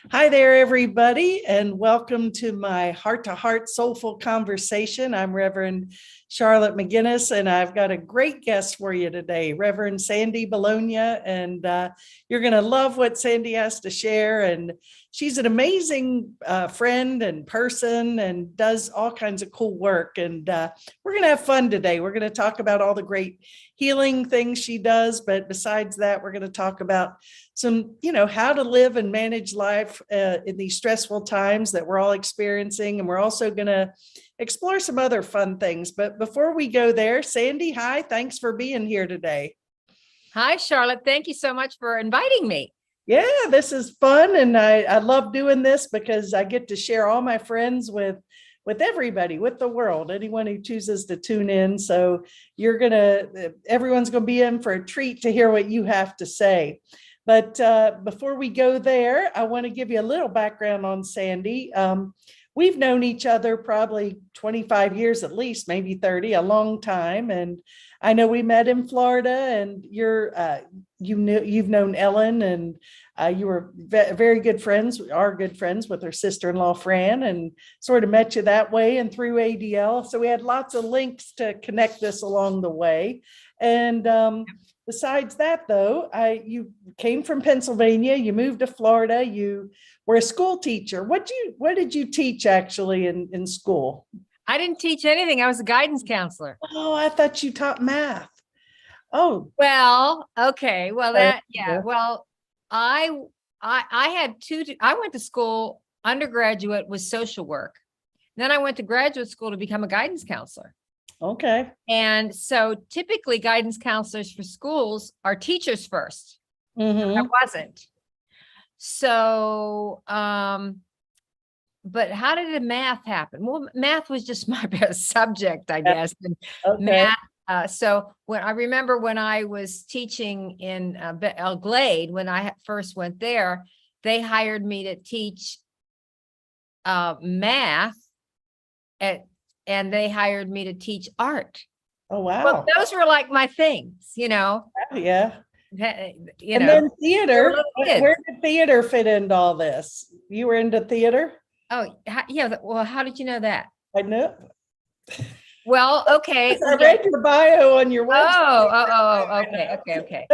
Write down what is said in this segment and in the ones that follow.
Hi there, everybody, and welcome to my heart-to-heart soulful conversation. I'm Reverend Charlotte McGinnis, and I've got a great guest for you today, Reverend Sandy Bolognia, and you're going to love what Sandy has to share. And she's an amazing friend and person and does all kinds of cool work. And we're going to have fun today. We're going to talk about all the great healing things she does, but besides that, we're going to talk about some, how to live and manage life in these stressful times that we're all experiencing. And we're also going to explore some other fun things. But before we go there, Sandy, hi, thanks for being here today. Hi, Charlotte. Thank you so much for inviting me. Yeah, this is fun. And I love doing this because I get to share all my friends with everybody, with the world, anyone who chooses to tune in. So everyone's going to be in for a treat to hear what you have to say. But before we go there, I want to give you a little background on Sandy. We've known each other probably 25 years at least, maybe 30, a long time. And I know we met in Florida, and you've known Ellen, and you were very good friends, are good friends with her sister-in-law, Fran, and sort of met you that way and through ADL. So we had lots of links to connect this along the way. And besides that, though, you came from Pennsylvania, you moved to Florida, you were a school teacher. What did you teach actually in school? I didn't teach anything. I was a guidance counselor. Oh, I thought you taught math. Oh, well, okay. Well, Well, I had I went to school, undergraduate was social work. Then I went to graduate school to become a guidance counselor. Okay. And so typically guidance counselors for schools are teachers first. Mm-hmm. I wasn't. So, but how did the math happen? Well, math was just my best subject, I guess. And okay. Math. So when I was teaching in Glade, when I first went there, they hired me to teach math and they hired me to teach art. Oh, wow. Well, those were like my things, Yeah. And then theater. Where did theater fit into all this? You were into theater? Oh, yeah. Well, how did you know that? I know. Well, okay. I read your bio on your website. Okay.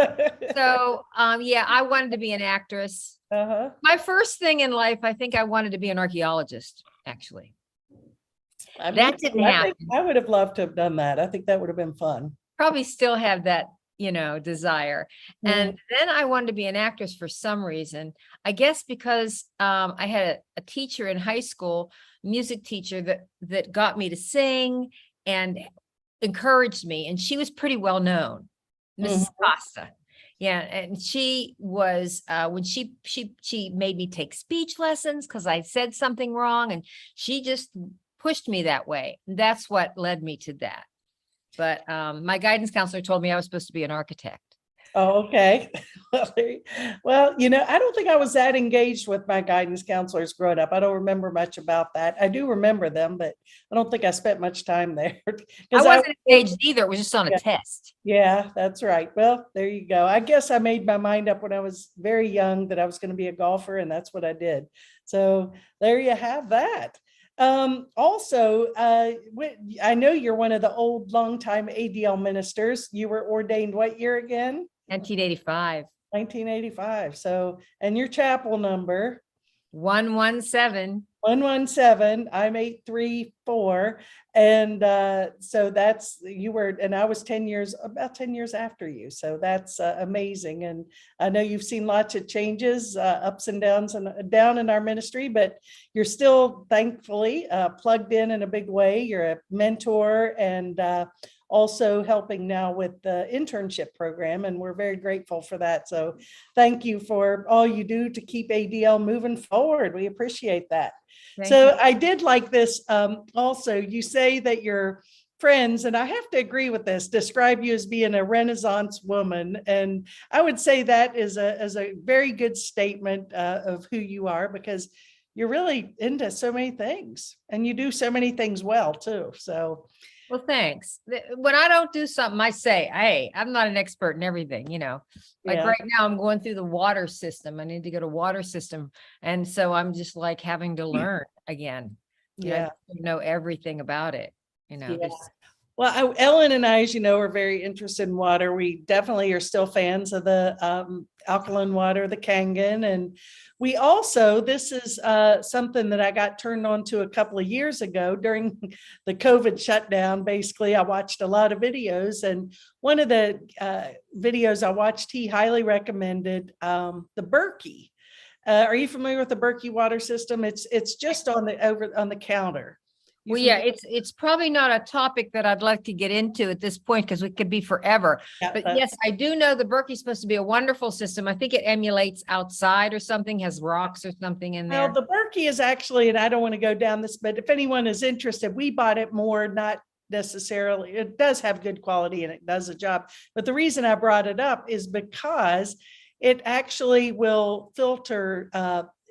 So, I wanted to be an actress. Uh-huh. My first thing in life, I think I wanted to be an archaeologist, actually. That didn't happen. I would have loved to have done that. I think that would have been fun. Probably still have that, desire. Mm-hmm. And then I wanted to be an actress for some reason. I guess because I had a teacher in high school, music teacher that got me to sing and encouraged me. And she was pretty well known, Mrs. Costa. Yeah, and she was when she made me take speech lessons because I said something wrong, and she just pushed me that way. That's what led me to that. But my guidance counselor told me I was supposed to be an architect. Oh, okay. Well, I don't think I was that engaged with my guidance counselors growing up. I don't remember much about that. I do remember them, but I don't think I spent much time there. I wasn't engaged either. It was just on a test. Yeah, that's right. Well, there you go. I guess I made my mind up when I was very young that I was going to be a golfer, and that's what I did. So there you have that. Also, I know you're one of the old longtime ADL ministers. You were ordained what year again? 1985. 1985. So, and your chapel number? 117. 117. I'm 834. And so and I was about 10 years after you. So that's amazing. And I know you've seen lots of changes, ups and downs and down in our ministry, but you're still thankfully plugged in a big way. You're a mentor and also helping now with the internship program. And we're very grateful for that. So thank you for all you do to keep ADL moving forward. We appreciate that. Thank you. I did like this. Also, you say that your friends, and I have to agree with this, describe you as being a Renaissance woman. And I would say that is a very good statement of who you are, because you're really into so many things and you do so many things well too. So Well, thanks. When I don't do something, I say, hey, I'm not an expert in everything, like Yeah. right now I'm going through the water system. I need to get a water system. And so I'm just like having to learn again. I Yeah. don't know everything about it, Yeah. there's Well, Ellen and I, as you know, are very interested in water. We definitely are still fans of the alkaline water, the Kangen. And we also, this is something that I got turned on to a couple of years ago during the COVID shutdown. Basically, I watched a lot of videos, and one of the videos I watched, he highly recommended the Berkey. Are you familiar with the Berkey water system? It's just on the counter. You well, yeah, familiar? it's probably not a topic that I'd like to get into at this point because it could be forever. Yeah, But yes, I do know the Berkey's supposed to be a wonderful system. I think it emulates outside or something, has rocks or something in well, there. the Berkey is actually, and I don't want to go down this, but if anyone is interested, we bought it more, not necessarily, it does have good quality and it does a job. But the reason I brought it up is because it actually will filter,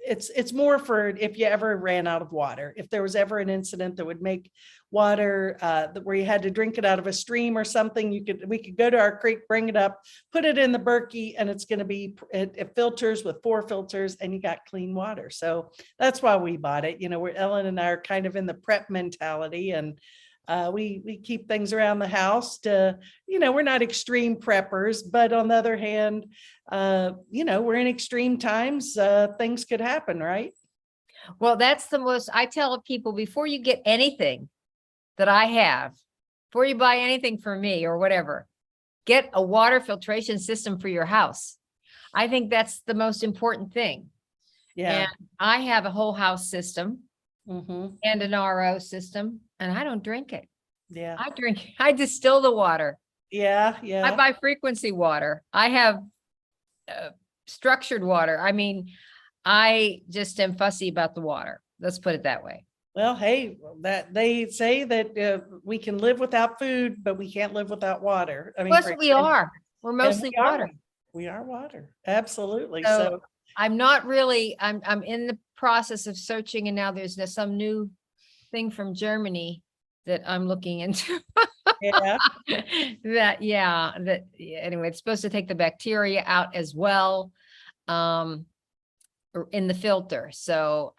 it's more for if you ever ran out of water, if there was ever an incident that would make water where you had to drink it out of a stream or something, we could go to our creek, bring it up, put it in the Berkey, and it's going to be, it filters with 4 filters and you got clean water. So that's why we bought it. Where Ellen and I are kind of in the prep mentality, and we keep things around the house to, we're not extreme preppers, but on the other hand, we're in extreme times, things could happen, right? Well, that's the most, I tell people before you get anything that I have, before you buy anything for me or whatever, get a water filtration system for your house. I think that's the most important thing. Yeah. And I have a whole house system Mm-hmm. and an RO system, and I don't drink it. Yeah. I distill the water. Yeah. I Yeah. buy frequency water. I have structured water. I mean, I just am fussy about the water. Let's put it that way. Well, hey, that they say that we can live without food, but we can't live without water. I mean, Plus, we are. We're mostly water. We are water. Absolutely. So So I'm not really, I'm in the process of searching, and now there's some new thing from Germany that I'm looking into. yeah. Anyway, it's supposed to take the bacteria out as well. In the filter. So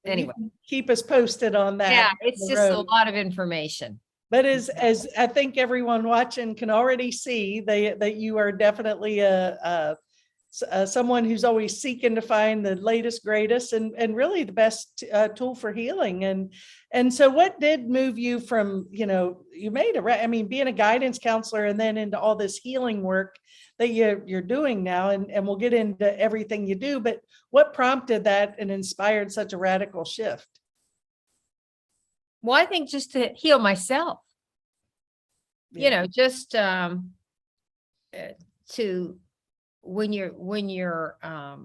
anyway, keep us posted on that. yeah, it's just a lot of information. But as I think everyone watching can already see, that you are definitely someone who's always seeking to find the latest, greatest, and really the best tool for healing. And so what did move you from, you made being a guidance counselor and then into all this healing work that you're doing now, and we'll get into everything you do, but what prompted that and inspired such a radical shift? Well, I think just to heal myself, just to when you're I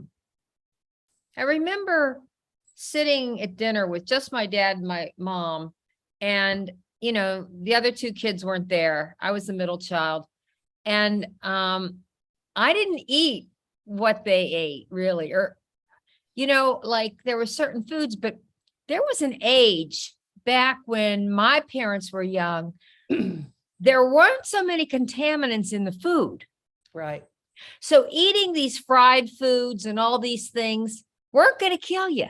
remember sitting at dinner with just my dad and my mom, and the other 2 kids weren't there. I was the middle child, and I didn't eat what they ate really, or like there were certain foods, but there was an age back when my parents were young, there weren't so many contaminants in the food. Right. So eating these fried foods and all these things weren't going to kill you.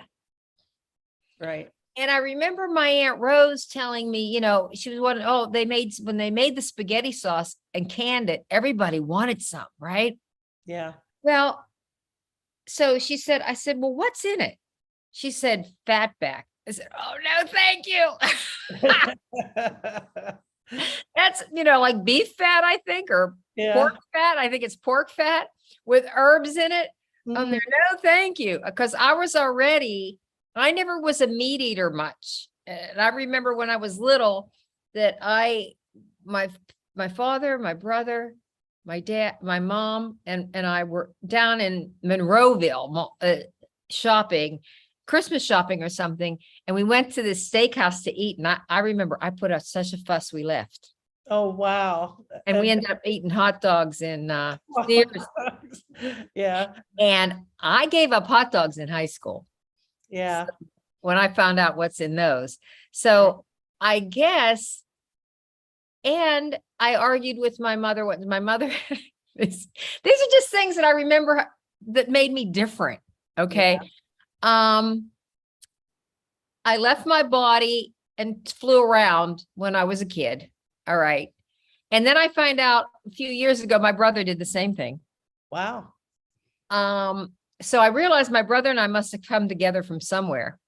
Right. And I remember my Aunt Rose telling me, she was when they made the spaghetti sauce and canned it, everybody wanted some, right? Yeah. Well, so I said, well, what's in it? She said, fatback. I said, oh, no, thank you. That's, like beef fat, I think, or pork fat. I think it's pork fat with herbs in it. Oh, no, thank you. Because I never was a meat eater much. And I remember when I was little that my father, my brother, my dad, my mom, and I were down in Monroeville shopping, Christmas shopping or something. And we went to this steakhouse to eat. And I remember I put out such a fuss, we left. Oh, wow. And we ended up eating hot dogs in Sears. Yeah. And I gave up hot dogs in high school. Yeah. When I found out what's in those. So I guess And I argued with my mother. What my mother, these are just things that I remember that made me different. Okay. I left my body and flew around when I was a kid. All right. And then I find out a few years ago, my brother did the same thing. Wow. So I realized my brother and I must have come together from somewhere,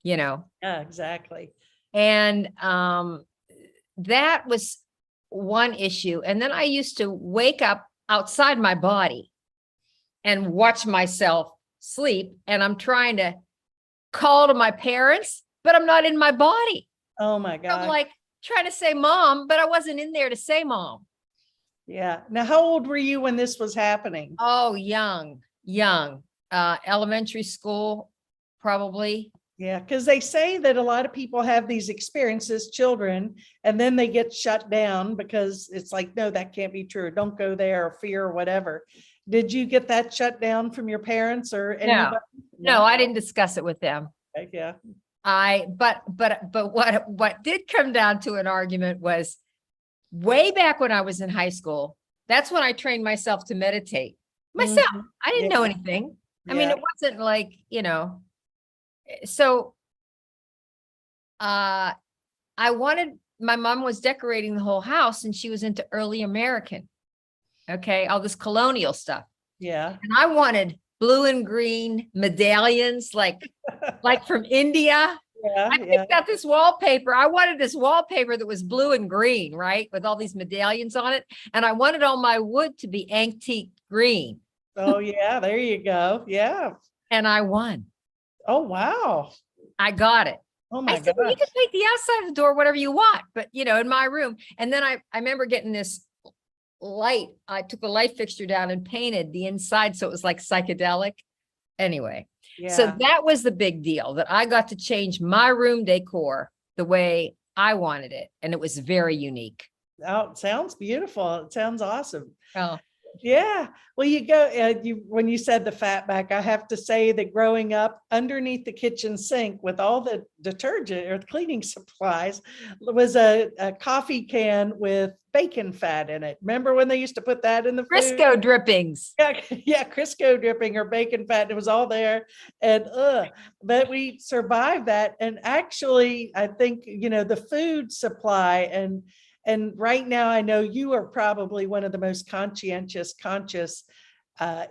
you know. Yeah, exactly. And that was one issue. And then I used to wake up outside my body and watch myself sleep. And I'm trying to call to my parents, but I'm not in my body. Oh my God. I'm like trying to say mom, but I wasn't in there to say mom. Yeah. Now, how old were you when this was happening? Oh, young, elementary school, probably. Yeah, because they say that a lot of people have these experiences, children, and then they get shut down because it's like, no, that can't be true. Don't go there, or fear, or whatever. Did you get that shut down from your parents or anybody? No, I didn't discuss it with them. Okay, yeah. But what did come down to an argument was way back when I was in high school. That's when I trained myself to meditate myself. I didn't know anything. I mean, it wasn't like, you know. So my mom was decorating the whole house and she was into early American. Okay. All this colonial stuff. Yeah. And I wanted blue and green medallions, like from India. Yeah. I picked out this wallpaper. I wanted this wallpaper that was blue and green, right? With all these medallions on it. And I wanted all my wood to be antique green. Oh yeah. There you go. Yeah. And I won. Oh, wow. I got it. Oh my I said, well, you can paint the outside of the door, whatever you want, but you know, in my room. And then I remember getting this light. I took the light fixture down and painted the inside. So it was like psychedelic. Anyway, so that was the big deal, that I got to change my room decor the way I wanted it. And it was very unique. Oh, it sounds beautiful. It sounds awesome. Oh, yeah. Well, when you said the fat back, I have to say that growing up underneath the kitchen sink with all the detergent or cleaning supplies was a coffee can with bacon fat in it. Remember when they used to put that in the Crisco food? drippings. Yeah, Crisco dripping or bacon fat. It was all there. And but we survived that. And actually, I think, you know, the food supply and right now, I know you are probably one of the most conscious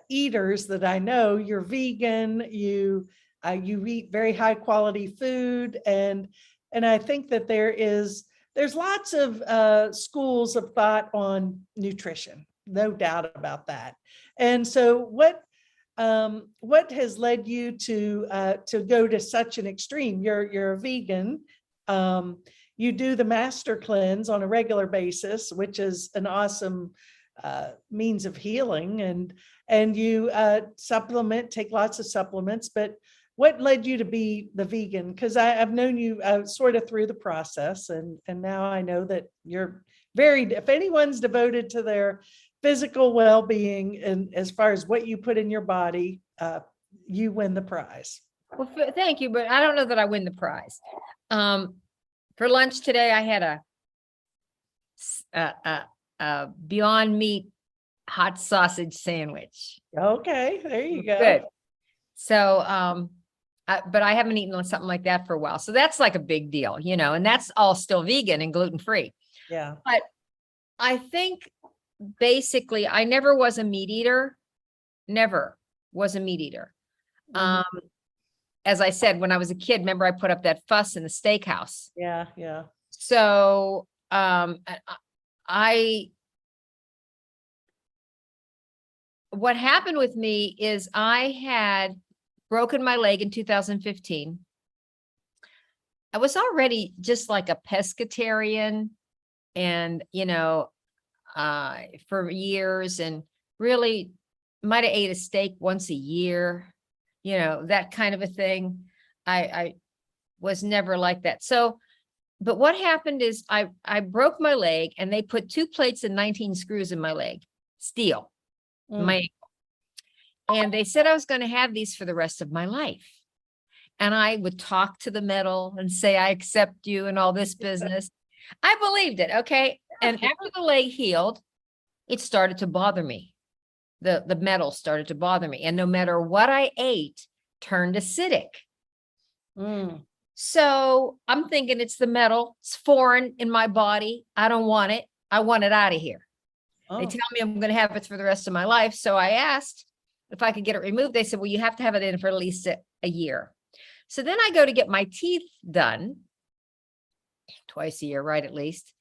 eaters that I know. You're vegan. You eat very high quality food, and I think that there's lots of schools of thought on nutrition, no doubt about that. And so, what has led you to go to such an extreme? You're a vegan. You do the master cleanse on a regular basis, which is an awesome means of healing, and you supplement, take lots of supplements. But what led you to be the vegan? Because I've known you sort of through the process, and now I know that you're if anyone's devoted to their physical well-being and as far as what you put in your body, you win the prize. Well, thank you, but I don't know that I win the prize. For lunch today, I had a Beyond Meat hot sausage sandwich. Okay, there you go. Good. So, but I haven't eaten something like that for a while. So that's like a big deal, you know, and that's all still vegan and gluten-free. Yeah. But I think basically I never was a meat eater. Never was a meat eater. As I said, when I was a kid, remember I put up that fuss in the steakhouse. Yeah, yeah. So what happened with me is I had broken my leg in 2015. I was already just like a pescatarian and, you know, for years, and really might have ate a steak once a year. You know, that kind of a thing. I was never like that. So, but what happened is I broke my leg and they put 2 plates and 19 screws in my leg, steel, my ankle. And they said I was going to have these for the rest of my life. And I would talk to the metal and say, I accept you and all this business. I believed it. Okay. And after the leg healed, it started to bother me. The metal started to bother me. And no matter what I ate, turned acidic. Mm. So I'm thinking it's the metal. It's foreign in my body. I don't want it. I want it out of here. They Oh, tell me I'm going to have it for the rest of my life. So I asked if I could get it removed. They said, well, you have to have it in for at least a year. So then I go to get my teeth done twice a year, right? At least.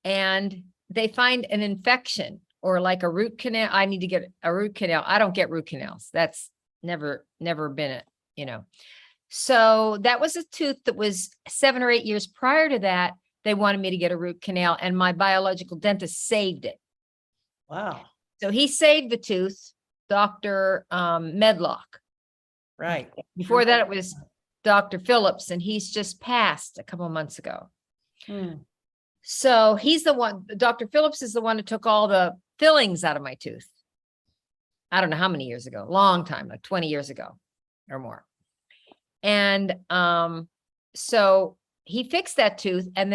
And they find an infection or like a root canal. I need to get a root canal. I don't get root canals. That's never been it, you know. So that was a tooth that was 7 or 8 years prior to that. They wanted me to get a root canal, and my biological dentist saved it. wow. So he saved the tooth, Dr. Medlock. Right. Before that, it was Dr. Phillips, and he's just passed a couple of months ago. Hmm. So he's the one, Dr. Phillips is the one that took all the fillings out of my tooth. I don't know how many years ago, long time, like 20 years ago or more. And so he fixed that tooth. And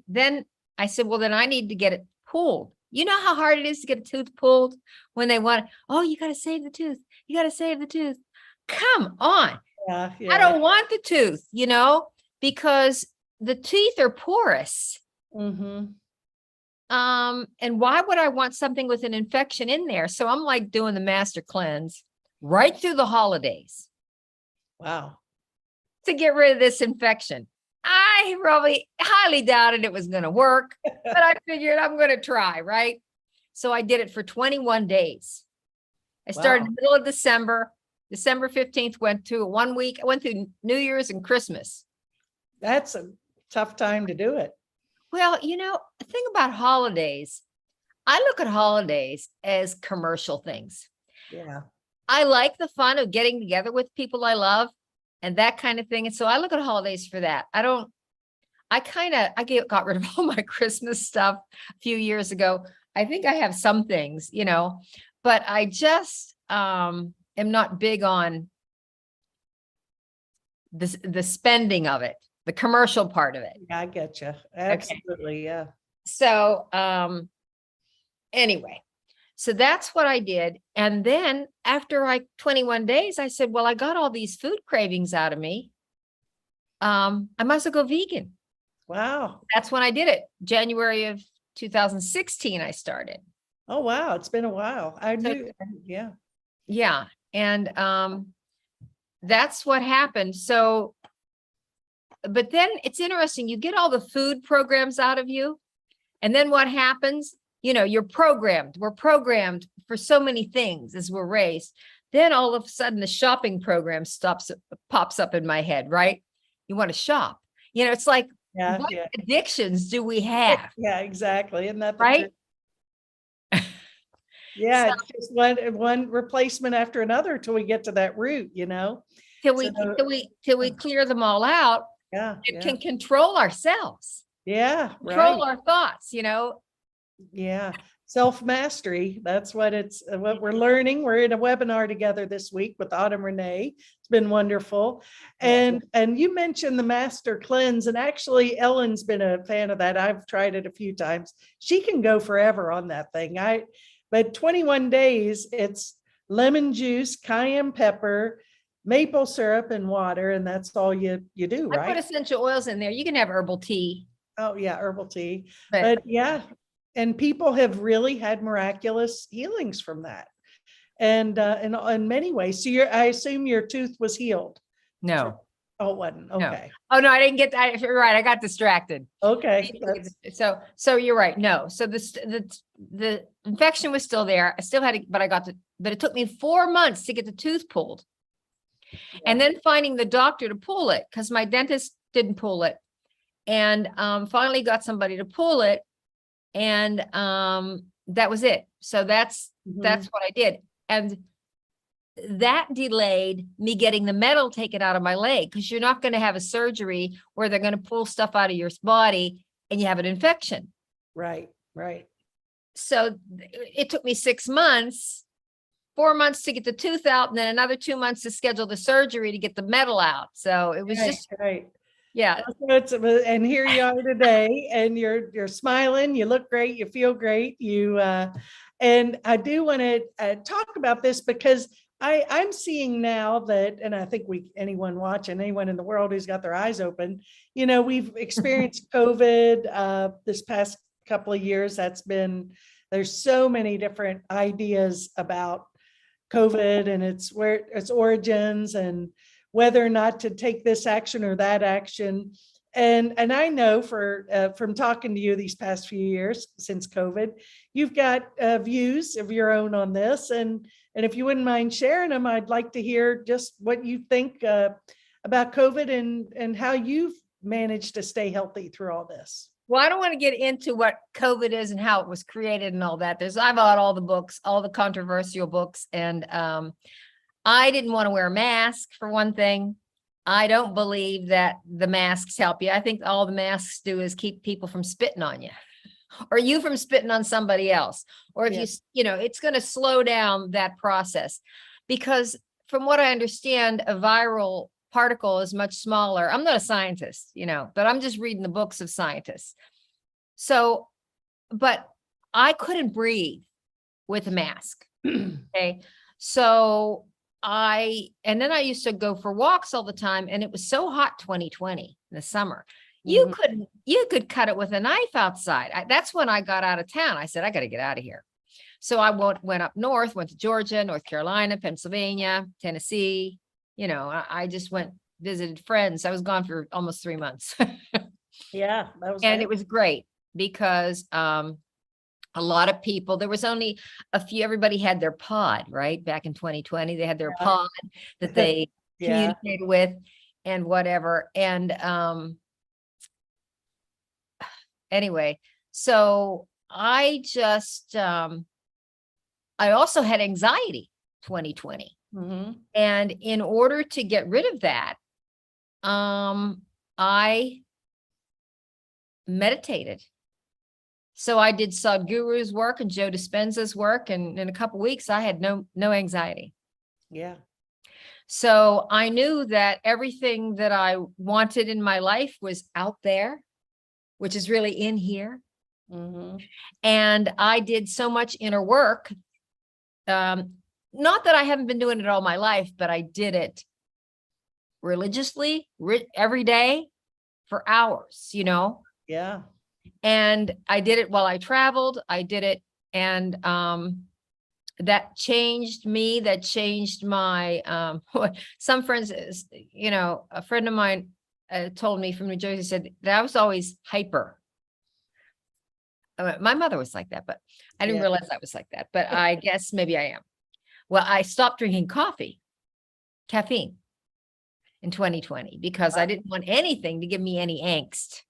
then I said, well, then I need to get it pulled. You know how hard it is to get a tooth pulled when they want, oh, you got to save the tooth. You got to save the tooth. Come on. Yeah, I don't want the tooth, you know, because the teeth are porous. Mm-hmm. And why would I want something with an infection in there? So I'm like doing the master cleanse right through the holidays Wow. to get rid of this infection. I probably highly doubted it was going to work, but I figured I'm going to try, right? So I did it for 21 days. I started in the middle of December. December 15th, went to 1 week. I went through New Year's and Christmas. That's a tough time to do it. Well, you know, the thing about holidays, I look at holidays as commercial things. Yeah. I like the fun of getting together with people I love and that kind of thing. And so I look at holidays for that. I got rid of all my Christmas stuff a few years ago. I think I have some things, you know, but I just am not big on the spending of it, the commercial part of it. Yeah, I get you. Absolutely. Okay. Yeah. So anyway, so that's what I did. And then after 21 days, I said, well, I got all these food cravings out of me. I might as well go vegan. Wow. That's when I did it. January of 2016, I started. Oh, wow. It's been a while. I knew. Yeah. Yeah. And that's what happened. So, but then it's interesting. You get all the food programs out of you. And then what happens? You know, you're programmed. We're programmed for so many things as we're raised. Then all of a sudden the shopping program pops up in my head, right? You want to shop. You know, it's like, what addictions do we have? Yeah, exactly. Isn't that right? Yeah, so, it's just one replacement after another till we get to that root, you know. Till we clear them all out. Yeah. Can control ourselves. Yeah. Control our thoughts, you know. Yeah. Self-mastery. That's what we're learning. We're in a webinar together this week with Autumn Renee. It's been wonderful. And you mentioned the master cleanse, and actually Ellen's been a fan of that. I've tried it a few times. She can go forever on that thing. But 21 days, it's lemon juice, cayenne pepper, maple syrup, and water, and that's all you do, right? I put essential oils in there. You can have herbal tea. Oh yeah, herbal tea. But yeah. And people have really had miraculous healings from that. And in many ways. So I assume your tooth was healed. No. Oh, it wasn't. Okay. No. Oh no, I didn't get that. You're right. I got distracted. Okay. So you're right. No. So the infection was still there. I still had it, but it took me 4 months to get the tooth pulled. Yeah. And then finding the doctor to pull it, because my dentist didn't pull it. And finally got somebody to pull it. And that was it. So that's what I did. And that delayed me getting the metal taken out of my leg, because you're not going to have a surgery where they're going to pull stuff out of your body and you have an infection. Right. So it took me 6 months, 4 months to get the tooth out, and then another 2 months to schedule the surgery to get the metal out. So it was right. Yeah. And here you are today, and you're smiling, you look great, you feel great, and I do want to talk about this because I'm seeing now that, and I think anyone watching, anyone in the world who's got their eyes open, we've experienced COVID this past couple of years. There's so many different ideas about COVID and its origins and whether or not to take this action or that action. And I know from talking to you these past few years since COVID, you've got views of your own on this. And if you wouldn't mind sharing them, I'd like to hear just what you think about COVID and how you've managed to stay healthy through all this. Well, I don't want to get into what COVID is and how it was created and all that. I bought all the books, all the controversial books, and I didn't want to wear a mask for one thing. I don't believe that the masks help you. I think all the masks do is keep people from spitting on you or you from spitting on somebody else. Or if it's going to slow down that process, because from what I understand, a viral particle is much smaller. I'm not a scientist, but I'm just reading the books of scientists. So, but I couldn't breathe with a mask. Okay. So and then I used to go for walks all the time, and it was so hot 2020 in the summer. You could cut it with a knife outside. That's when I got out of town. I said, I got to get out of here. So I went up north, went to Georgia, North Carolina, Pennsylvania, Tennessee. I just visited friends. I was gone for almost 3 months. Yeah, it was great because a lot of people, there was only a few, everybody had their pod, right? Back in 2020, they had their pod that they communicated with and whatever. And anyway, so I just, I also had anxiety 2020. Mm-hmm. And in order to get rid of that, I meditated. So I did Sadhguru's work and Joe Dispenza's work, and in a couple of weeks, I had no anxiety. Yeah. So I knew that everything that I wanted in my life was out there, which is really in here. Mm-hmm. And I did so much inner work. Not that I haven't been doing it all my life, but I did it religiously every day for hours, Yeah. And I did it while I traveled. I did it. And that changed me. That changed my, some friends, a friend of mine told me from New Jersey, said that I was always hyper. My mother was like that, but I didn't realize I was like that. But I guess maybe I am. Well, I stopped drinking caffeine in 2020 because I didn't want anything to give me any angst.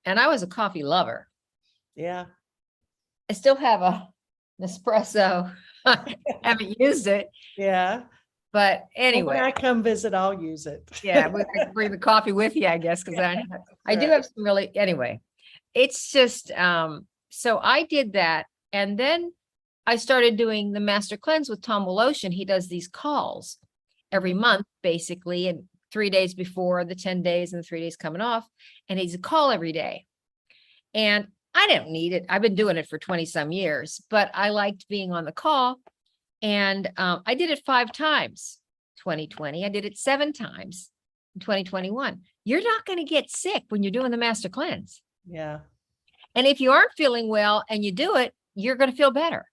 And I was a coffee lover. Yeah. I still have an espresso. I haven't used it. Yeah. But anyway. When I come visit, I'll use it. Yeah, we can bring the coffee with you, I guess, because I do have some really, anyway. It's just, so I did that. And then I started doing the Master Cleanse with Tom Woloshin. He does these calls every month, basically, and 3 days before the 10 days and the 3 days coming off. And he's a call every day. And I didn't need it. I've been doing it for 20 some years, but I liked being on the call. And I did it 5 times, 2020. I did it 7 times in 2021. You're not going to get sick when you're doing the Master Cleanse. Yeah. And if you aren't feeling well and you do it, you're going to feel better.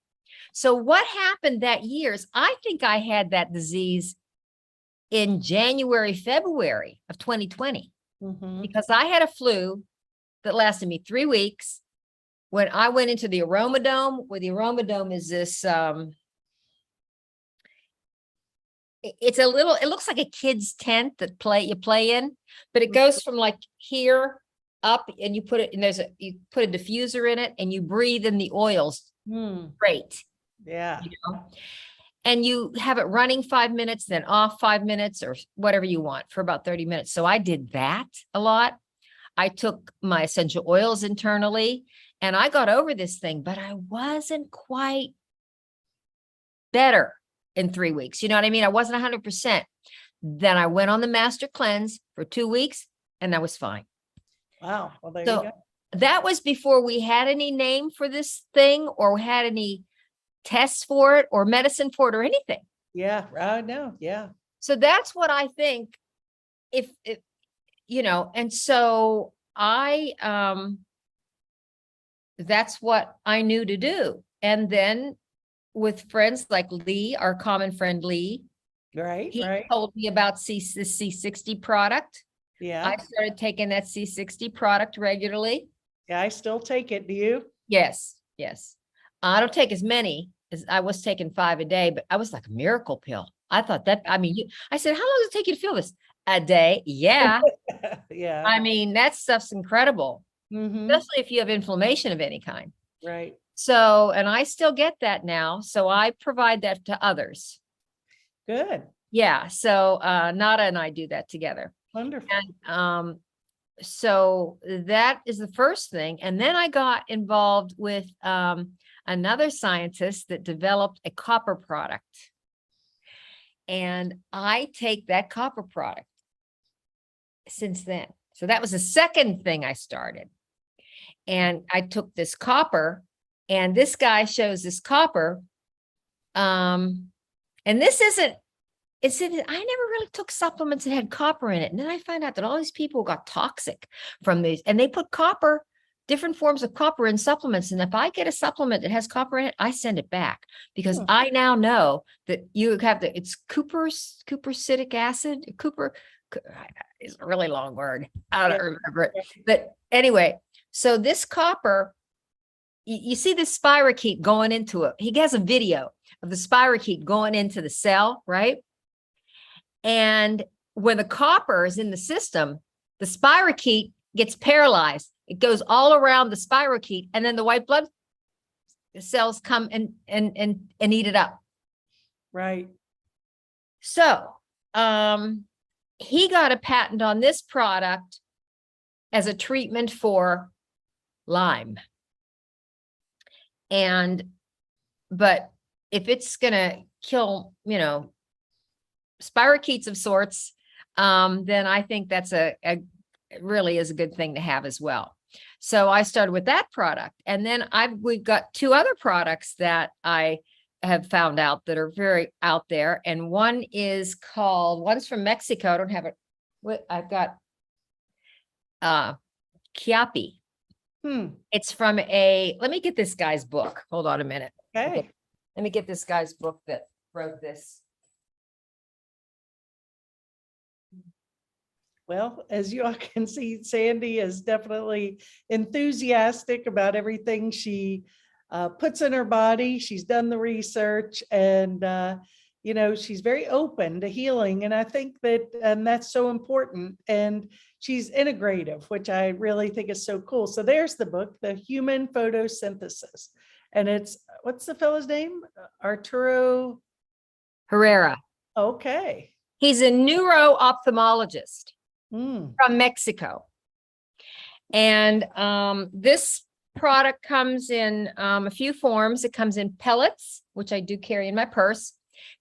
So what happened that year is I think I had that disease in January, February of 2020, because I had a flu that lasted me 3 weeks. When I went into the Aroma Dome, where the Aroma Dome is this, it's it looks like a kid's tent that you play in, but it goes from like here up, and you put it, and you put a diffuser in it, and you breathe in the oils. Great. Yeah. And you have it running 5 minutes, then off 5 minutes, or whatever you want, for about 30 minutes. So I did that a lot. I took my essential oils internally, and I got over this thing, but I wasn't quite better in 3 weeks. You know what I mean? I wasn't 100%. Then I went on the Master Cleanse for 2 weeks. and I was fine. Wow. Well, there you So go. that was before we had any name for this thing or had any tests for it or medicine for it or anything. Yeah, I know. Yeah. So that's what I think if and so that's what I knew to do. And then with friends like Lee, our common friend Lee, Right. he Right. told me about the C60 product. Yeah. I started taking that C60 product regularly. Yeah. I still take it. Do you? Yes. I don't take as many as I was taking 5 a day, but I was like a miracle pill. I thought that, I said, how long does it take you to feel this? A day? Yeah. Yeah. I mean, that stuff's incredible, especially if you have inflammation of any kind. Right. So, and I still get that now. So I provide that to others. Good. Yeah. So Nada and I do that together. Wonderful. And so that is the first thing. And then I got involved with another scientist that developed a copper product. And I take that copper product since then. So that was the second thing I started. And I took this copper, and this guy shows this copper. And this isn't, I never really took supplements that had copper in it. And then I find out that all these people got toxic from these, and they put copper, different forms of copper in supplements. And if I get a supplement that has copper in it, I send it back because I now know that you have it's cupricitic acid, it's a really long word. I don't remember it. But anyway, so this copper, you see this spirochete going into it. He has a video of the spirochete going into the cell, right? And when the copper is in the system, the spirochete gets paralyzed. It goes all around the spirochete, and then the white blood cells come and eat it up. Right. So he got a patent on this product as a treatment for Lyme. But if it's gonna kill, spirochetes of sorts, then I think that's really is a good thing to have as well. So I started with that product, and then we've got 2 other products that I have found out that are very out there. And one's from Mexico. I don't have it. I've got Chiapi. It's from let me get this guy's book. Hold on a minute. Okay. Let me get this guy's book that wrote this. Well, as you all can see, Sandy is definitely enthusiastic about everything she puts in her body. She's done the research, and she's very open to healing. And I think that's so important. And she's integrative, which I really think is so cool. So there's the book, The Human Photosynthesis. And it's, what's the fellow's name? Arturo Herrera. Okay. He's a neuro-ophthalmologist from Mexico. And this product comes in a few forms. It comes in pellets, which I do carry in my purse.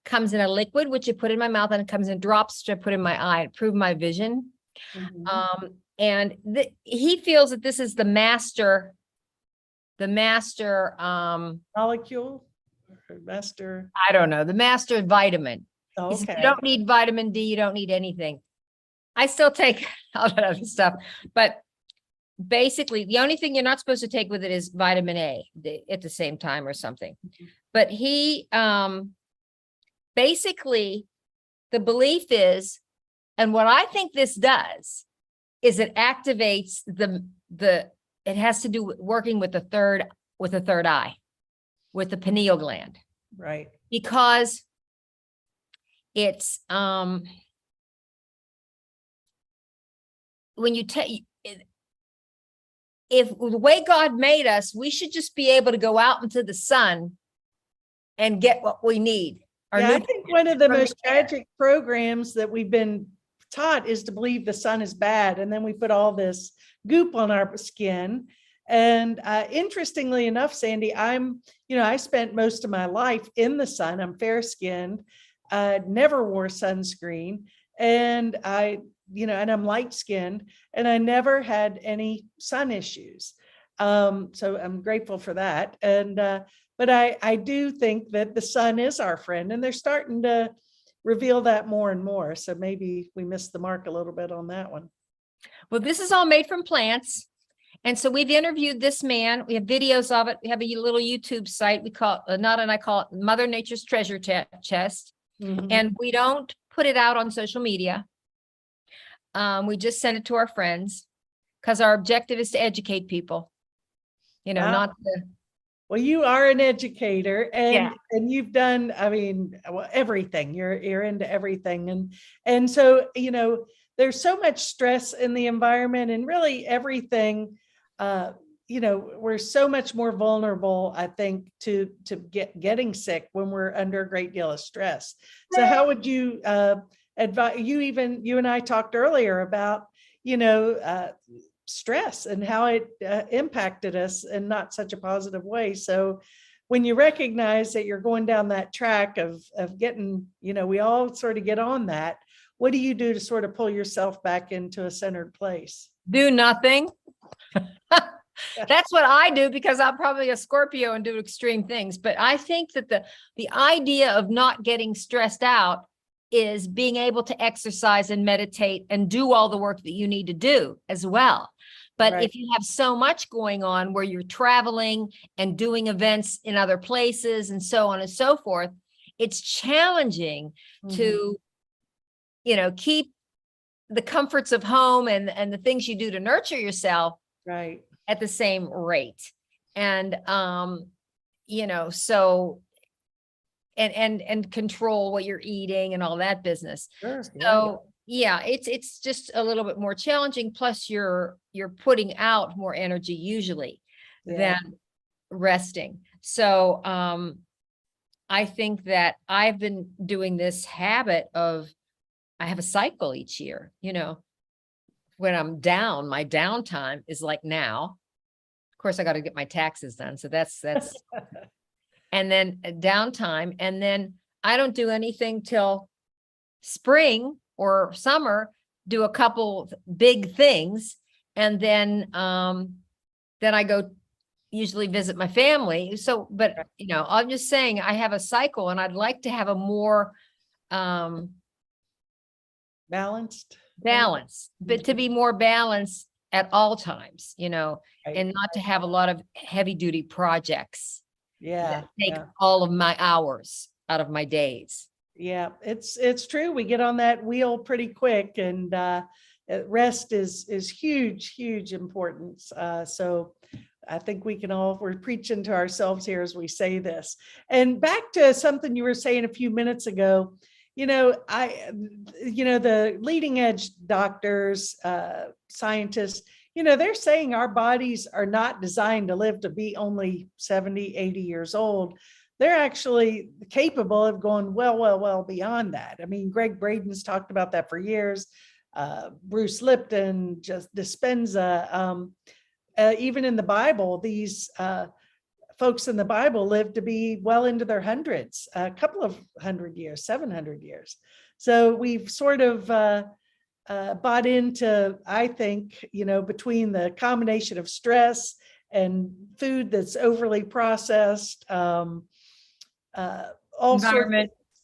Comes in a liquid, which I put in my mouth, and it comes in drops, which I put in my eye to improve my vision. And he feels that this is the master molecule, master. I don't know, the master vitamin. Okay. He says, you don't need vitamin D, you don't need anything. I still take all that other stuff, but basically the only thing you're not supposed to take with it is vitamin A at the same time or something. But he basically, the belief is, and what I think this does is it activates it has to do with working with the third eye, with the pineal gland. Right. Because it's when you take, if the way God made us, we should just be able to go out into the sun and get what we need. I think one of the most tragic programs that we've been taught is to believe the sun is bad, and then we put all this goop on our skin. And interestingly enough, Sandy, I spent most of my life in the sun. I'm fair skinned, never wore sunscreen. and and I'm light skinned, and I never had any sun issues. So I'm grateful for that. And, but I do think that the sun is our friend, and they're starting to reveal that more and more. So maybe we missed the mark a little bit on that one. Well, this is all made from plants. And so we've interviewed this man. We have videos of it. We have a little YouTube site. We call it, Nada and I call it Mother Nature's Treasure Chest. And we don't put it out on social media. We just send it to our friends because our objective is to educate people, not to. Well, you are an educator, and you've done, everything. You're into everything. And so, there's so much stress in the environment, and really everything, we're so much more vulnerable, I think, to getting sick when we're under a great deal of stress. So how would you advise, you and I talked earlier about, stress and how it impacted us in not such a positive way. So when you recognize that you're going down that track of getting, we all sort of get on that, what do you do to sort of pull yourself back into a centered place? Do nothing. That's what I do, because I'm probably a Scorpio and do extreme things. But I think that the idea of not getting stressed out is being able to exercise and meditate and do all the work that you need to do as well. But if you have so much going on where you're traveling and doing events in other places and so on and so forth, it's challenging to, keep the comforts of home and the things you do to nurture yourself at the same rate. And, so, and control what you're eating and all that business. So it's just a little bit more challenging. Plus you're putting out more energy usually than resting. So, I think that I've been doing this habit of, I have a cycle each year, when I'm down, my downtime is like now. Of course, I got to get my taxes done. So that's, and then downtime. And then I don't do anything till spring or summer, do a couple big things. And then I go usually visit my family. So, but I'm just saying I have a cycle, and I'd like to have a more, balanced, but to be more balanced at all times, and not to have a lot of heavy duty projects. That take all of my hours out of my days. Yeah, it's true. We get on that wheel pretty quick, and rest is huge importance. So I think we're preaching to ourselves here as we say this. And back to something you were saying a few minutes ago, the leading edge doctors, scientists, they're saying our bodies are not designed to live to be only 70, 80 years old. They're actually capable of going well beyond that. I mean, Greg Braden's talked about that for years. Bruce Lipton, just Dispenza, even in the Bible, these folks in the Bible lived to be well into their hundreds, a couple of 100 years, 700 years. So we've sort of bought into, I think, between the combination of stress and food that's overly processed,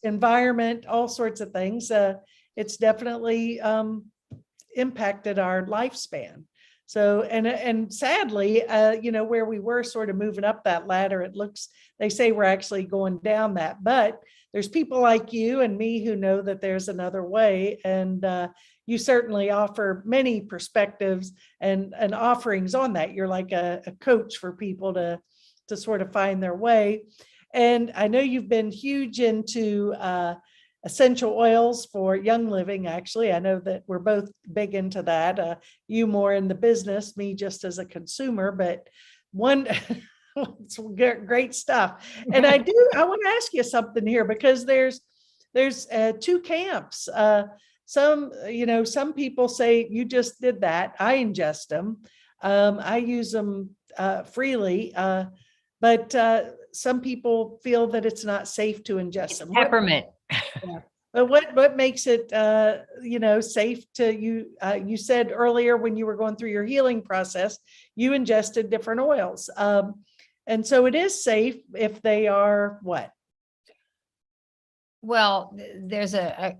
environment, all sorts of things. It's definitely impacted our lifespan. So, and sadly, where we were sort of moving up that ladder, they say we're actually going down that, but there's people like you and me who know that there's another way. And you certainly offer many perspectives and offerings on that. You're like a coach for people to sort of find their way. And I know you've been huge into essential oils for young living. Actually, I know that we're both big into that. You more in the business, me just as a consumer, but it's great stuff. And I want to ask you something here, because there's two camps. Some people say you just did that. I ingest them. I use them freely, but some people feel that it's not safe to ingest them. Peppermint. But what makes it, safe to you? You said earlier when you were going through your healing process, you ingested different oils. And so it is safe if they are what? Well, there's a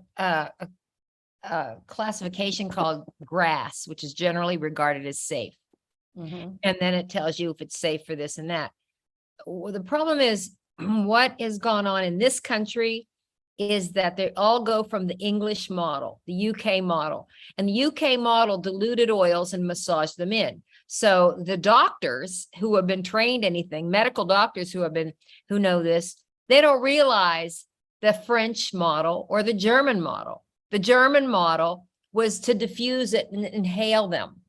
classification called GRAS, which is generally regarded as safe. Mhm. And then it tells you if it's safe for this and that. Well, the problem is what has gone on in this country is that they all go from the English model, the UK model, and the UK model diluted oils and massaged them in. So the doctors who have been trained anything, medical doctors who know this, they don't realize the French model or the German model. The German model was to diffuse it and inhale them.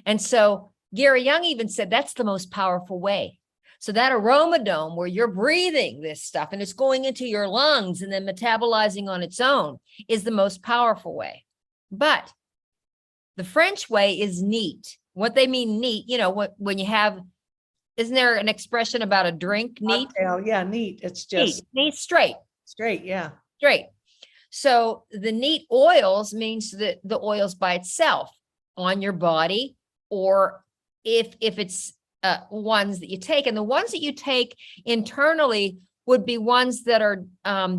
And so Gary Young even said that's the most powerful way. So that aroma dome where you're breathing this stuff and it's going into your lungs and then metabolizing on its own is the most powerful way. But the French way is neat. What they mean neat, when you have, isn't there an expression about a drink neat? Cocktail, yeah, neat. It's just neat, straight. Straight, yeah. Straight. So the neat oils means that the oils by itself on your body, or if it's ones that you take, and the ones that you take internally would be ones that are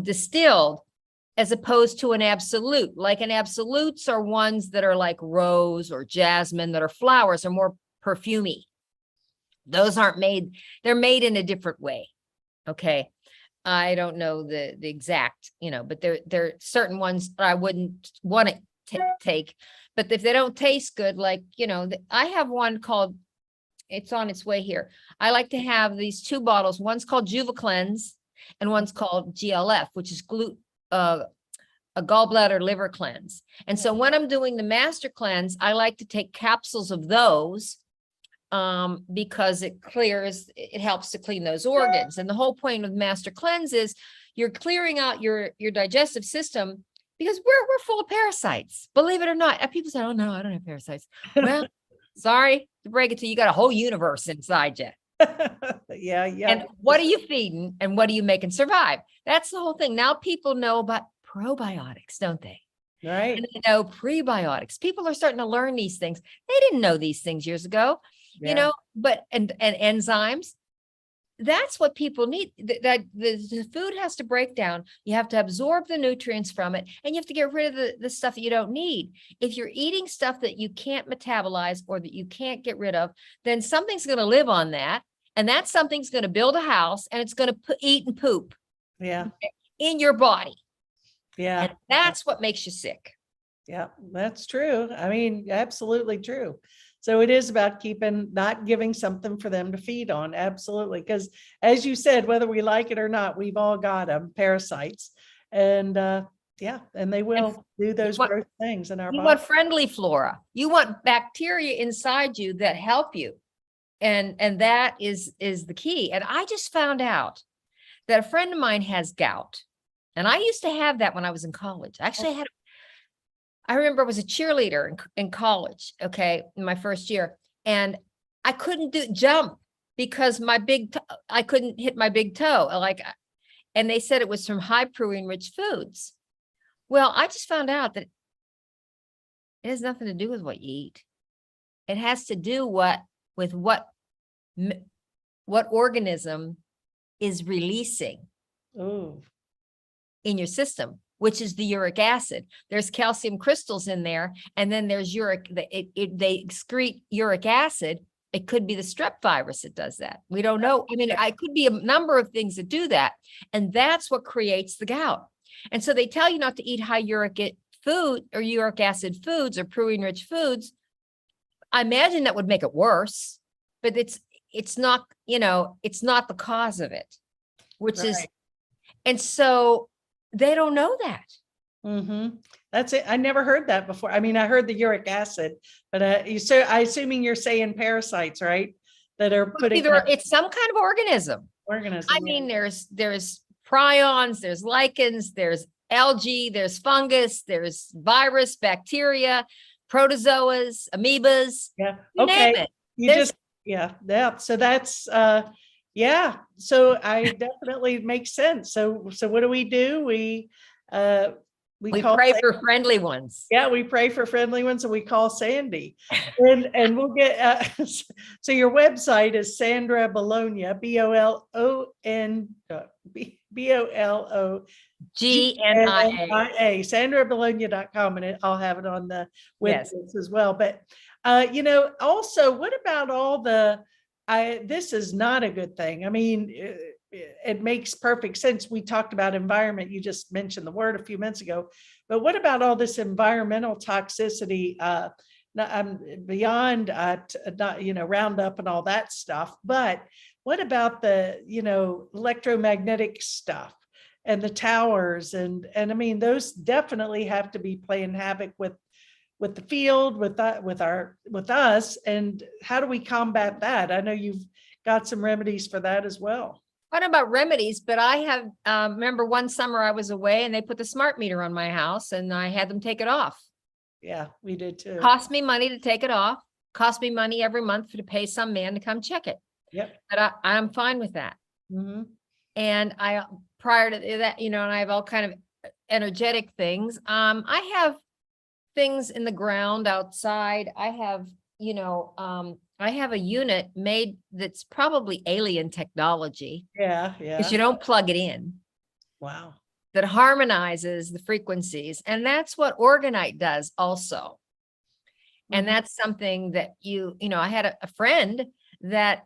distilled as opposed to an absolute. Like an absolutes are ones that are like rose or jasmine that are flowers, are more perfumey. Those aren't made, they're made in a different way. Okay. I don't know the exact, but there are certain ones I wouldn't want to take, but if they don't taste good, like, I have one called, it's on its way here. I like to have these two bottles. One's called Juva Cleanse and one's called GLF, which is a gallbladder liver cleanse. And so when I'm doing the master cleanse, I like to take capsules of those because it helps to clean those organs. And the whole point of master cleanse is you're clearing out your digestive system, because we're full of parasites, believe it or not. And people say, oh no, I don't have parasites. Well, sorry to break it to you, got a whole universe inside you. Yeah. And what are you feeding and what are you making survive? That's the whole thing. Now people know about probiotics, don't they? Right. And they know prebiotics. People are starting to learn these things. They didn't know these things years ago. But and enzymes, that's what people need. That the food has to break down. You have to absorb the nutrients from it, and you have to get rid of the stuff that you don't need. If you're eating stuff that you can't metabolize or that you can't get rid of, then something's going to live on that, and that something's going to build a house, and it's going to eat and poop in your body. Yeah. And that's what makes you sick. Yeah, that's true. I mean, absolutely true. So it is about not giving something for them to feed on. Absolutely. Because as you said, whether we like it or not, we've all got them, parasites. And and they will do those gross things in our body. You want friendly flora. You want bacteria inside you that help you. And that is the key. And I just found out that a friend of mine has gout. And I used to have that when I was in college. Actually, I remember I was a cheerleader in college, in my first year, and I couldn't jump because I couldn't hit my big toe. And they said it was from high protein rich foods. Well, I just found out that it has nothing to do with what you eat. It has to do with what organism is releasing in your system, which is the uric acid. There's calcium crystals in there, and then there's they excrete uric acid. It could be the strep virus that does that. We don't know. I mean, it could be a number of things that do that, and that's what creates the gout. And so they tell you not to eat high uric food or uric acid foods or protein-rich foods. I imagine that would make it worse, but it's not, it's not the cause of it, which is, and so they don't know that. Mm-hmm. That's it. I never heard that before. I mean, I heard the uric acid, but I assuming you're saying parasites, right? That are putting it's some kind of organism. I mean, there's prions, there's lichens, there's algae, there's fungus, there's virus, bacteria, protozoas, amoebas. Yeah. You name it. So that's So I definitely makes sense. So what do? We We pray for friendly ones. Yeah, we pray for friendly ones, and we call Sandy. And we'll get, so your website is Sandra Bolognia, BOLOGNIA, sandrabolognia.com, and I'll have it on the website as well. But, also, what about all this is not a good thing. I mean, it makes perfect sense. We talked about environment. You just mentioned the word a few minutes ago, but what about all this environmental toxicity, beyond, Roundup and all that stuff, but what about the, electromagnetic stuff and the towers? And I mean, those definitely have to be playing havoc with the field, with us. And how do we combat that? I know you've got some remedies for that as well. What about remedies? But I have, remember one summer I was away and they put the smart meter on my house and I had them take it off. Yeah, we did too. Cost me money to take it off. Cost me money every month to pay some man to come check it. Yep. But I'm fine with that. Mm-hmm. And prior to that, and I have all kind of energetic things. I have things in the ground outside. I have, I have a unit made that's probably alien technology. Yeah. Because you don't plug it in. Wow. That harmonizes the frequencies. And that's what Organite does also. And that's something that I had a friend that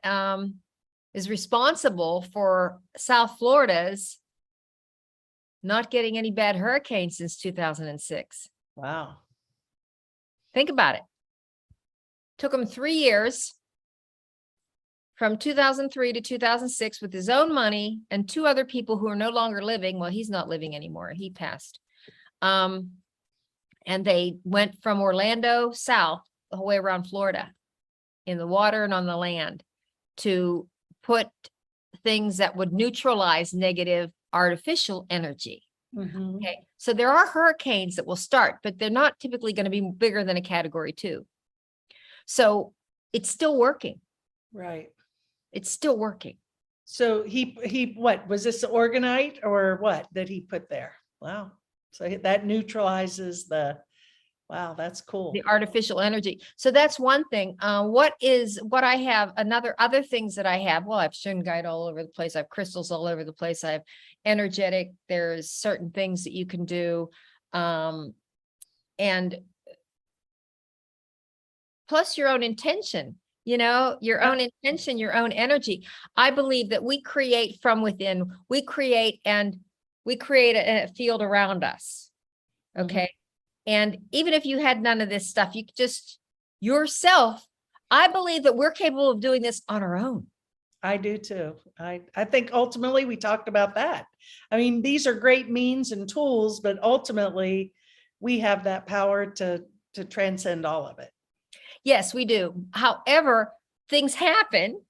is responsible for South Florida's not getting any bad hurricanes since 2006. Wow. Think about it. Took him 3 years from 2003 to 2006 with his own money and 2 other people who are no longer living. Well, he's not living anymore. He passed. And they went from Orlando south the whole way around Florida in the water and on the land to put things that would neutralize negative artificial energy. Mm-hmm. Okay. So there are hurricanes that will start, but they're not typically going to be bigger than a category 2. So it's still working. Right. It's still working. So he what was this, Organite or what that he put there? Wow. So that neutralizes wow, that's cool. The artificial energy. So that's one thing. What I have, other things that I have, well, I have shungite all over the place. I have crystals all over the place. I have energetic. There's certain things that you can do. And plus your own intention, your own intention, your own energy. I believe that we create from within. We create a field around us. Okay. Mm-hmm. And even if you had none of this stuff, you could just yourself, I believe that we're capable of doing this on our own. I do too. I think ultimately we talked about that. I mean, these are great means and tools, but ultimately we have that power to transcend all of it. Yes, we do. However, things happen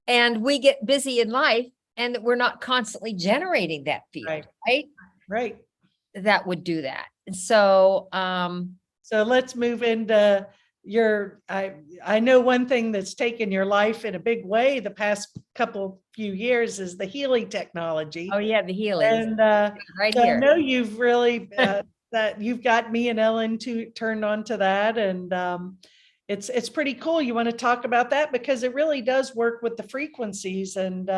and we get busy in life and we're not constantly generating that field, right? Right. That would do that. So, so let's move into I know one thing that's taken your life in a big way the past few years is the Healy technology. Oh yeah, the Healy. And right so here. I know you've really that you've got me and Ellen turned on to that, and it's pretty cool. You want to talk about that because it really does work with the frequencies, and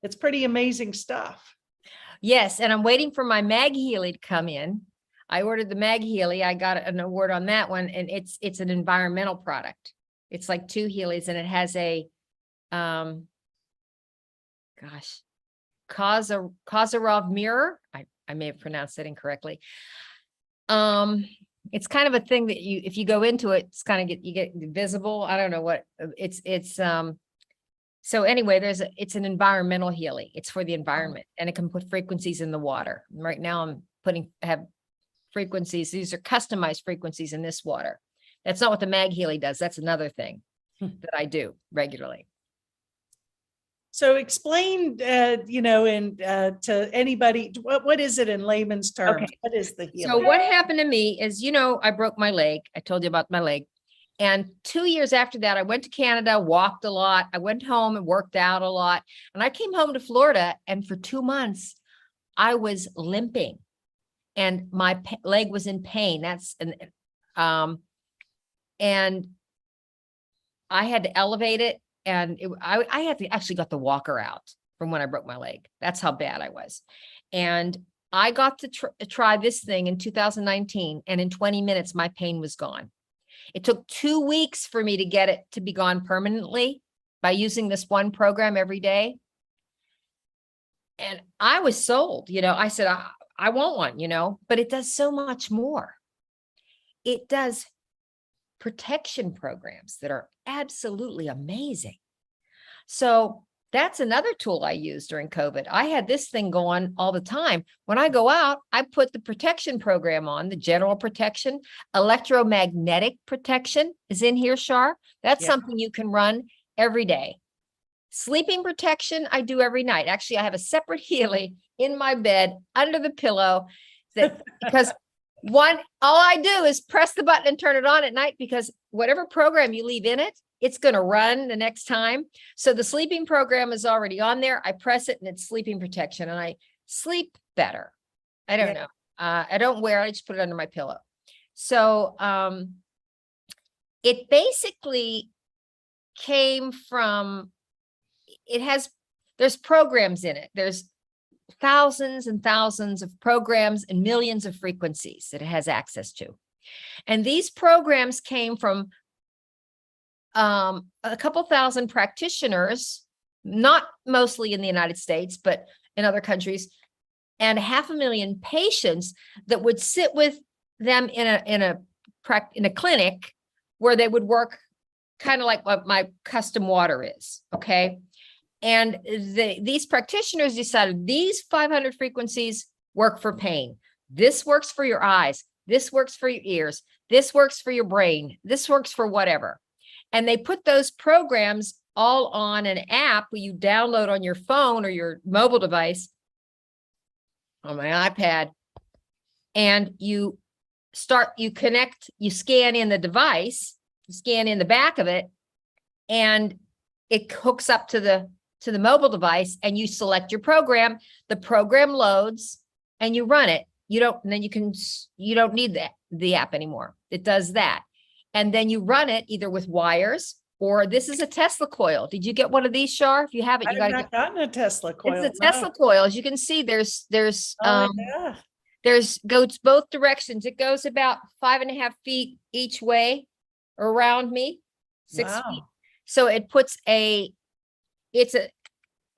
it's pretty amazing stuff. Yes, and I'm waiting for my Mag Healy to come in. I ordered the Mag Healy. I got an award on that one, and it's an environmental product. It's like 2 Healys, and it has a Kazarov mirror. I may have pronounced that incorrectly. It's kind of a thing that if you go into it, it's kind of you get visible. I don't know what it's. So anyway, it's an environmental Healy. It's for the environment, and it can put frequencies in the water. Right now, have frequencies. These are customized frequencies in this water. That's not what the Mag Healy does. That's another thing that I do regularly. So explain, to anybody, what is it in layman's terms? Okay. What is the Healy? So what happened to me is, I broke my leg. I told you about my leg. And 2 years after that, I went to Canada, walked a lot. I went home and worked out a lot. And I came home to Florida, and for 2 months, I was limping. and my leg was in pain. And I had to elevate it, and I had to actually got the walker out from when I broke my leg. That's how bad I was. And I got to try this thing in 2019, and in 20 minutes, my pain was gone. It took 2 weeks for me to get it to be gone permanently by using this one program every day. And I was sold, I said, I want one, but it does so much more. It does protection programs that are absolutely amazing. So that's another tool I used during COVID. I had this thing going all the time. When I go out, I put the protection program on, the general protection. Electromagnetic protection is in here, Shar. That's something you can run every day. Sleeping protection, I do every night. Actually, I have a separate Healy in my bed under the pillow because all I do is press the button and turn it on at night, because whatever program you leave in it, it's going to run the next time. So the sleeping program is already on there. I press it and it's sleeping protection, and I sleep better. I don't know. I don't wear it. I just put it under my pillow. So it basically came from, there's programs in it. There's thousands and thousands of programs and millions of frequencies that it has access to. And these programs came from a couple thousand practitioners, not mostly in the United States, but in other countries, and 500,000 patients that would sit with them in a clinic where they would work kind of like what my custom water is. Okay. And these practitioners decided these 500 frequencies work for pain. This works for your eyes. This works for your ears. This works for your brain. This works for whatever. And they put those programs all on an app where you download on your phone or your mobile device, on my iPad, and you connect, you scan in the device, you scan in the back of it, and it hooks up to the mobile device, and you select your program. The program loads and you run it. You don't need the app anymore. It does that. And then you run it either with wires, or this is a Tesla coil. Did you get one of these, Shar? If you haven't, you got to get. I've not gotten a Tesla coil. It's a Tesla coil. As you can see, there's goes both directions. It goes about 5.5 feet each way around me, 6 feet. So it puts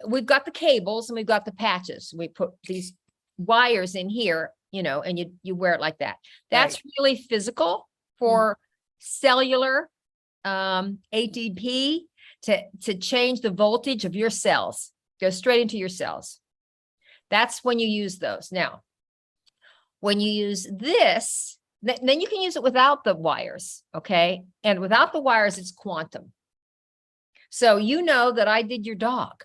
we've got the cables and we've got the patches. We put these wires in here, and you wear it like that. That's really physical for cellular ATP to change the voltage of your cells, go straight into your cells. That's when you use those. Now, when you use this, then you can use it without the wires. Okay. And without the wires, it's quantum. So you know that I did your dog.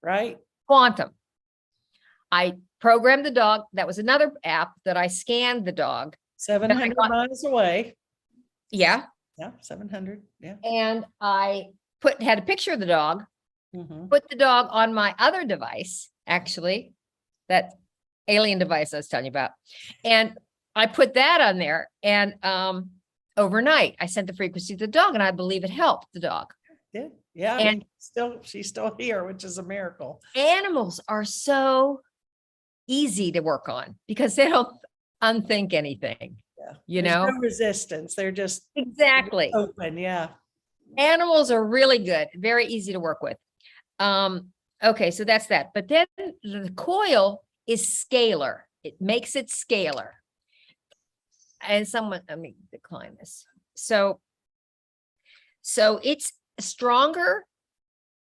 Right. Quantum. I programmed the dog. That was another app that I scanned the dog. 700 miles away. Yeah. Yeah. 700. Yeah. And I had a picture of the dog, put the dog on my other device, actually, that alien device I was telling you about. And I put that on there, and overnight I sent the frequency to the dog, and I believe it helped the dog. Did. Yeah. And she's still here, which is a miracle. Animals are so easy to work on because they don't unthink anything. Yeah. There's no resistance. They're just exactly open. Yeah. Animals are really good, very easy to work with. Okay, so that's that. But then the coil is scalar. It makes it scalar. And let me decline this. So it's stronger.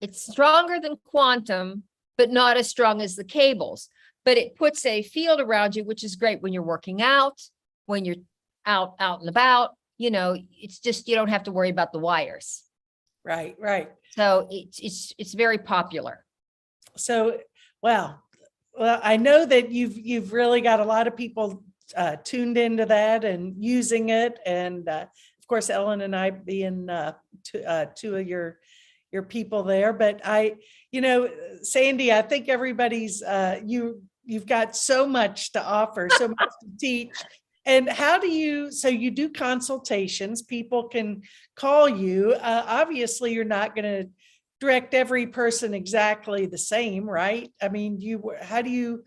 It's stronger than quantum, but not as strong as the cables. But it puts a field around you, which is great when you're working out, when you're out and about. It's just, you don't have to worry about the wires. Right. So it's very popular. So, well, I know that you've really got a lot of people tuned into that and using it. And of course, Ellen and I being two of your people there, but Sandy, I think everybody's, you've got so much to offer, so much to teach. And how do you, so you do consultations, people can call you. Obviously, you're not going to direct every person exactly the same, right? I mean, how do you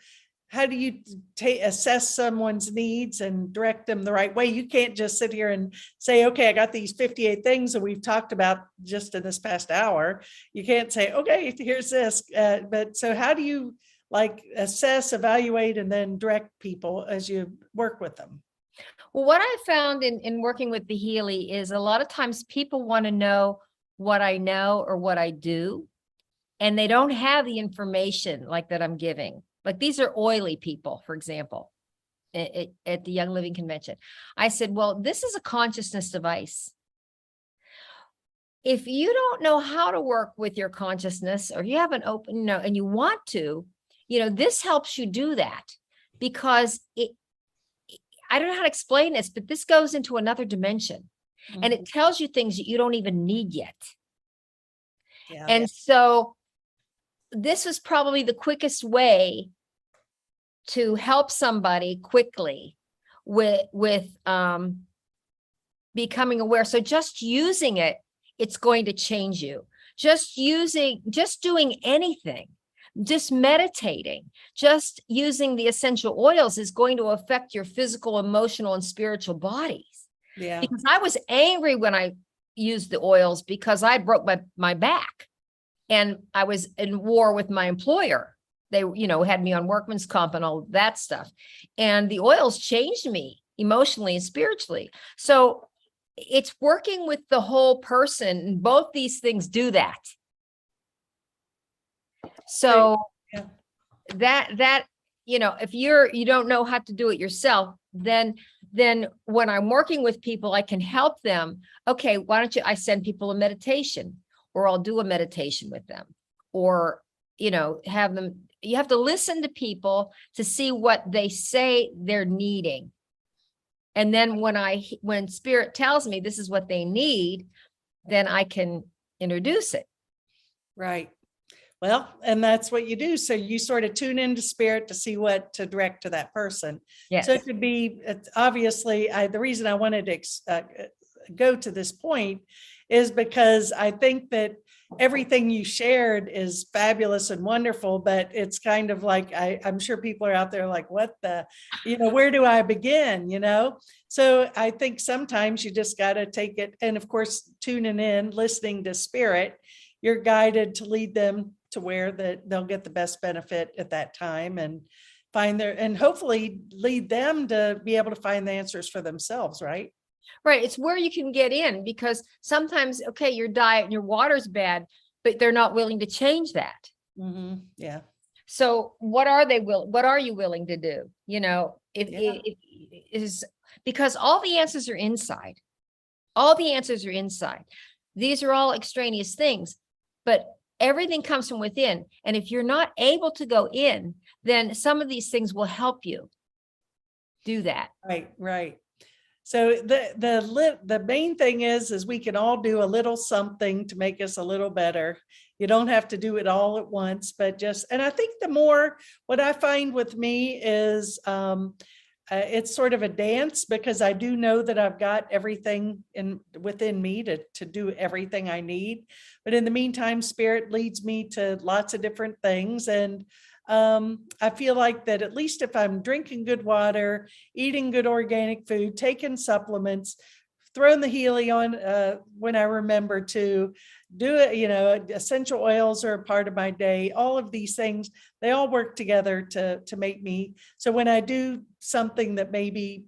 assess someone's needs and direct them the right way? You can't just sit here and say, okay, I got these 58 things that we've talked about just in this past hour. You can't say, okay, here's this. But so how do you like assess, evaluate, and then direct people as you work with them? Well, what I found in working with the Healy is a lot of times people want to know what I know or what I do, and they don't have the information like that I'm giving. Like these are oily people, for example, at the Young Living Convention. I said, well, this is a consciousness device. If you don't know how to work with your consciousness, or you haven't opened, and you want to, this helps you do that, because I don't know how to explain this, but this goes into another dimension, and it tells you things that you don't even need yet. Yeah. And so this was probably the quickest way to help somebody quickly with becoming aware. So just using it, it's going to change you. Just doing anything, just meditating, just using the essential oils is going to affect your physical, emotional, and spiritual bodies. Yeah. Because I was angry when I used the oils because I broke my back and I was in war with my employer. They, had me on workman's comp and all that stuff. And the oils changed me emotionally and spiritually. So it's working with the whole person. Both these things do that. So that, if you don't know how to do it yourself, then when I'm working with people, I can help them. Okay, why don't I send people a meditation, or I'll do a meditation with them, or, have them. You have to listen to people to see what they say they're needing. And then when spirit tells me this is what they need, then I can introduce it. Right. Well, and that's what you do. So you sort of tune into spirit to see what to direct to that person. Yes. So it could be, obviously, the reason I wanted to go to this point is because I think that everything you shared is fabulous and wonderful, but it's kind of like, I'm sure people are out there like, what the, where do I begin? So I think sometimes you just got to take it. And of course, tuning in, listening to spirit, you're guided to lead them to where they'll get the best benefit at that time, and and hopefully lead them to be able to find the answers for themselves. Right. Right. It's where you can get in, because sometimes, okay, your diet and your water's bad, but they're not willing to change that. Mm-hmm. Yeah. So what are you willing to do? It is, because all the answers are inside. All the answers are inside. These are all extraneous things, but everything comes from within. And if you're not able to go in, then some of these things will help you do that. Right. Right. So the main thing is we can all do a little something to make us a little better. You don't have to do it all at once, but and I think what I find with me is it's sort of a dance, because I do know that I've got everything within me to do everything I need. But in the meantime, spirit leads me to lots of different things. And I feel like that at least if I'm drinking good water, eating good organic food, taking supplements, throwing the Healy on when I remember to do it, essential oils are a part of my day. All of these things, they all work together to make me. So when I do something that maybe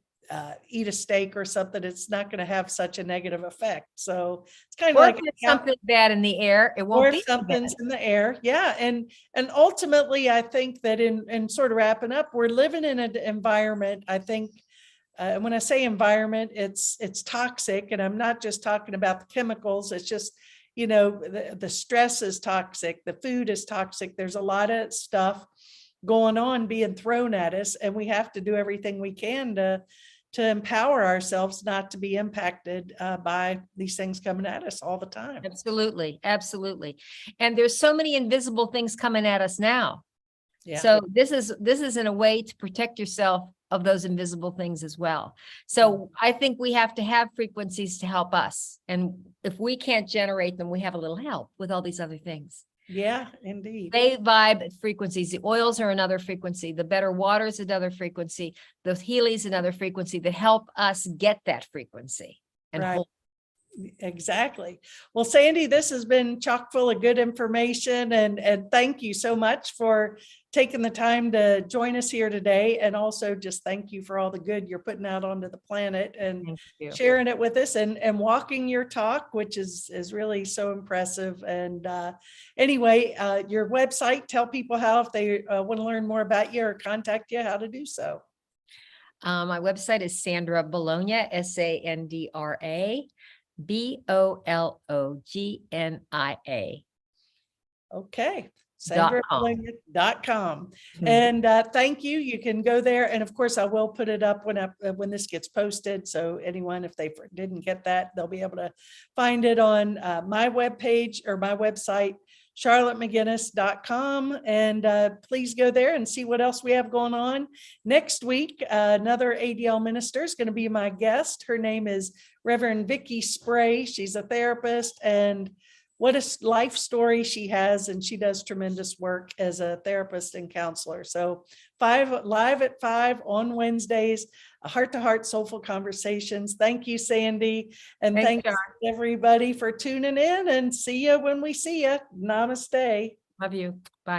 eat a steak or something, it's not going to have such a negative effect. So it's kind of like something bad in the air, it won't be something's in the air. Yeah. And ultimately, I think that in sort of wrapping up, we're living in an environment, I think, when I say environment, it's toxic. And I'm not just talking about the chemicals. It's just, the stress is toxic. The food is toxic. There's a lot of stuff going on being thrown at us. And we have to do everything we can to empower ourselves not to be impacted by these things coming at us all the time. Absolutely. Absolutely. And there's so many invisible things coming at us now. Yeah. So this is in a way to protect yourself of those invisible things as well. So I think we have to have frequencies to help us. And if we can't generate them, we have a little help with all these other things. Yeah, indeed. They vibe at frequencies. The oils are another frequency. The better water is another frequency. The Healy is another frequency that help us get that frequency and Right. hold. Exactly. Well, Sandy, this has been chock full of good information, and thank you so much for taking the time to join us here today. And also just thank you for all the good you're putting out onto the planet and Thank you. sharing it with us and walking your talk, which is really so impressive. And anyway, your website, tell people how, if they want to learn more about you or contact you, how to do so. My website is Sandra Bolognia, Sandra Bolognia. Okay. .com. SandraBolognia.com. Mhm. And thank you. You can go there. And of course, I will put it up when this gets posted. So anyone, if they didn't get that, they'll be able to find it on my webpage or my website, charlottemcginnis.com. And please go there and see what else we have going on. Next week, another ADL minister is going to be my guest. Her name is Reverend Vicki Spray. She's a therapist, and what a life story she has, and she does tremendous work as a therapist and counselor. So live at 5 on Wednesdays, heart-to-heart soulful conversations. Thank you, Sandy. And thanks everybody for tuning in, and see you when we see you. Namaste. Love you. Bye.